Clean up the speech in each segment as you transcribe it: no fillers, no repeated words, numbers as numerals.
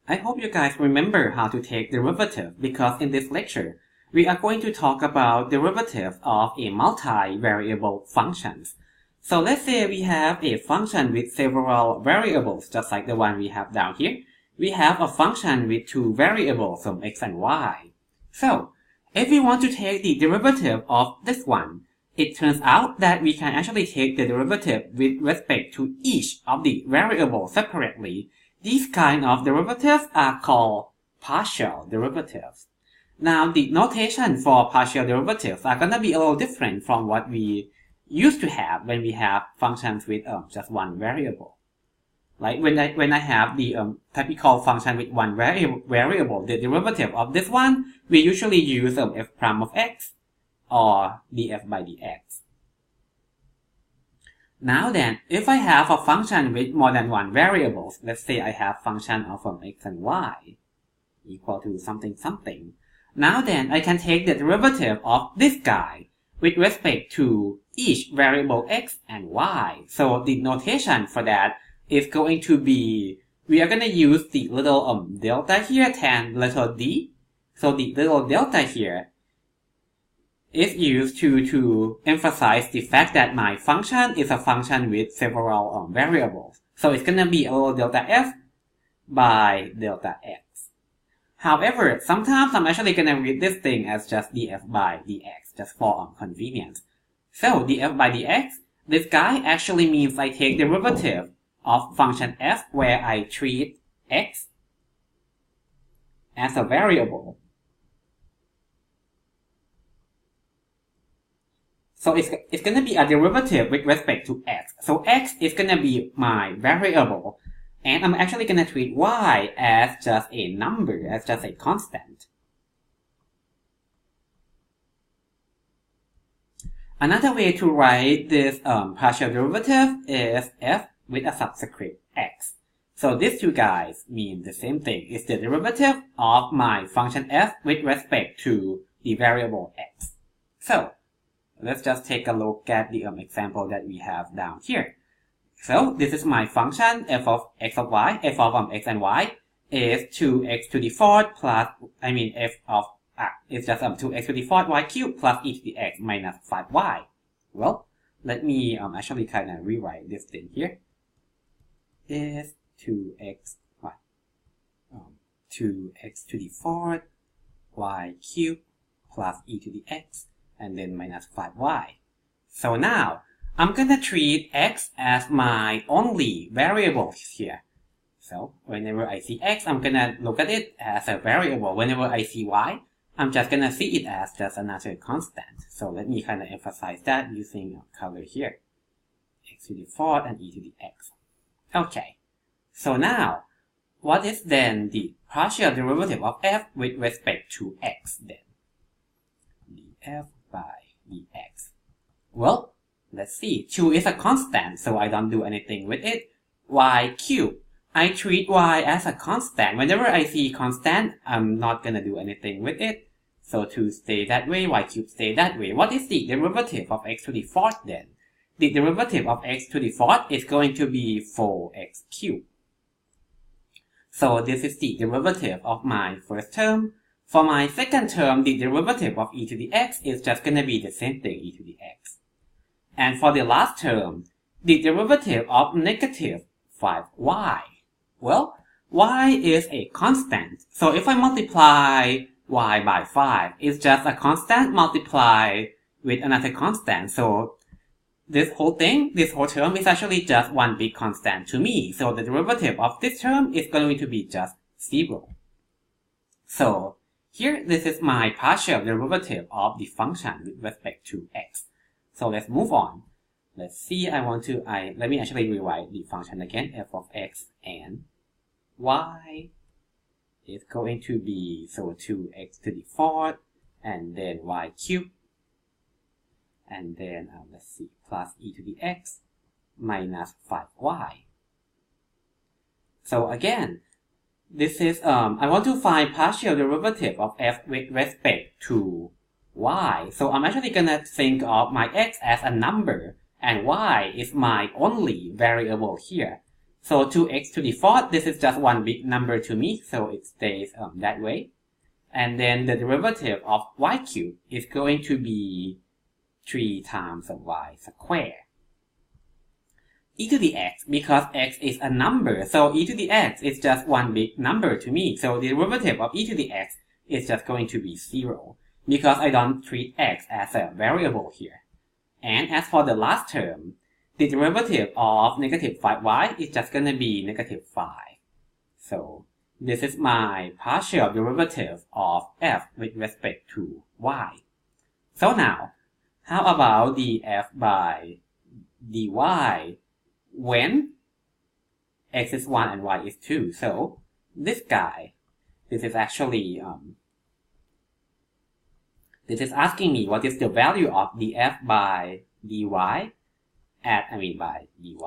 I hope you guys remember how to take derivative because in this lecture, we are going to talk about derivative of a multi-variable functions. So let's say we have a function with several variables, just like the one we have down here. We have a function with two variables, x and y. So, if we want to take the derivative of this one, it turns out that we can actually take the derivative with respect to each of the variables separately. These kind of derivatives are called partial derivatives. Now, the notation for partial derivatives are going to be a little different from what we used to have when we have functions with just one variable. Like when I have the typical function with one variable, the derivative of this one, we usually use f prime of x or df by dx. Now then, if I have a function with more than one variable, let's say I have function of x and y equal to something something. Now then, I can take the derivative of this guy with respect to each variable x and y. So the notation for that is going to be, we are going to use the little delta here tan little d. So the little delta here is used to emphasize the fact that my function is a function with several variables. So it's going to be a little delta f by delta x. However, sometimes I'm actually going to read this thing as just df by dx, just for convenience. So df by dx, this guy actually means I take derivative of function f where I treat x as a variable. So it's going to be a derivative with respect to x. So x is going to be my variable. And I'm actually going to treat y as just a number, as just a constant. Another way to write this partial derivative is f with a subscript x. So these two guys mean the same thing. It's the derivative of my function f with respect to the variable x. So let's just take a look at the example that we have down here. So this is my function f of x of y, f of x and y is 2x to the fourth plus, f of it's just 2x to the fourth y cubed plus e to the x minus 5y. Well, let me actually kind of rewrite this thing here. Is 2x to the fourth y cubed plus e to the x and then minus 5y. So now, I'm gonna treat x as my only variable here. So, whenever I see x, I'm gonna look at it as a variable. Whenever I see y, I'm just gonna see it as just another constant. So let me kind of emphasize that using a color here. X to the fourth and e to the x. Okay. So now, what is then the partial derivative of f with respect to x then? df by dx. Well, let's see. 2 is a constant, so I don't do anything with it. Y cubed. I treat y as a constant. Whenever I see constant, I'm not gonna do anything with it. So 2 stay that way, y cubed stay that way. What is the derivative of x to the fourth then? The derivative of x to the fourth is going to be 4x cubed. So this is the derivative of my first term. For my second term, the derivative of e to the x is just gonna be the same thing, e to the x. And for the last term, the derivative of negative 5y. Well, y is a constant. So if I multiply y by 5, it's just a constant multiplied with another constant. So this whole thing, this whole term is actually just one big constant to me. So the derivative of this term is going to be just 0. So here, this is my partial derivative of the function with respect to x. So let's move on. Let's see, let me actually rewrite the function again. F of x and y is going to be, 2x to the fourth, and then y cubed, and then, let's see, plus e to the x minus 5y. So again, this is, I want to find partial derivative of f with respect to y. So I'm actually gonna think of my x as a number, and y is my only variable here. So 2x to the fourth, this is just one big number to me, so it stays that way. And then the derivative of y cubed is going to be 3 times y squared. E to the x, because x is a number, so e to the x is just one big number to me. So the derivative of e to the x is just going to be 0, because I don't treat x as a variable here. And as for the last term, the derivative of negative 5y is just going to be negative 5. So this is my partial derivative of f with respect to y. So now, how about the f by dy when x is 1 and y is 2? So this guy, this is actually, this is asking me what is the value of the f by dy by dy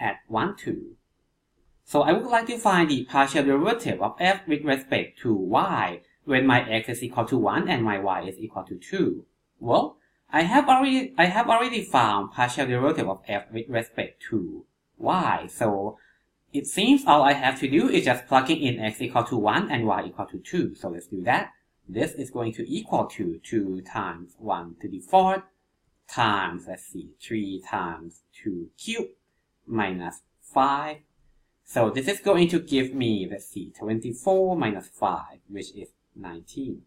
at 1, 2. So I would like to find the partial derivative of f with respect to y when my x is equal to 1 and my y is equal to 2. Well, I have already found partial derivative of f with respect to y. So it seems all I have to do is just plugging in x equal to 1 and y equal to 2. So let's do that. This is going to equal to 2 times 1 to the fourth times, 3 times 2 cubed minus 5. So this is going to give me, 24 minus 5, which is 19.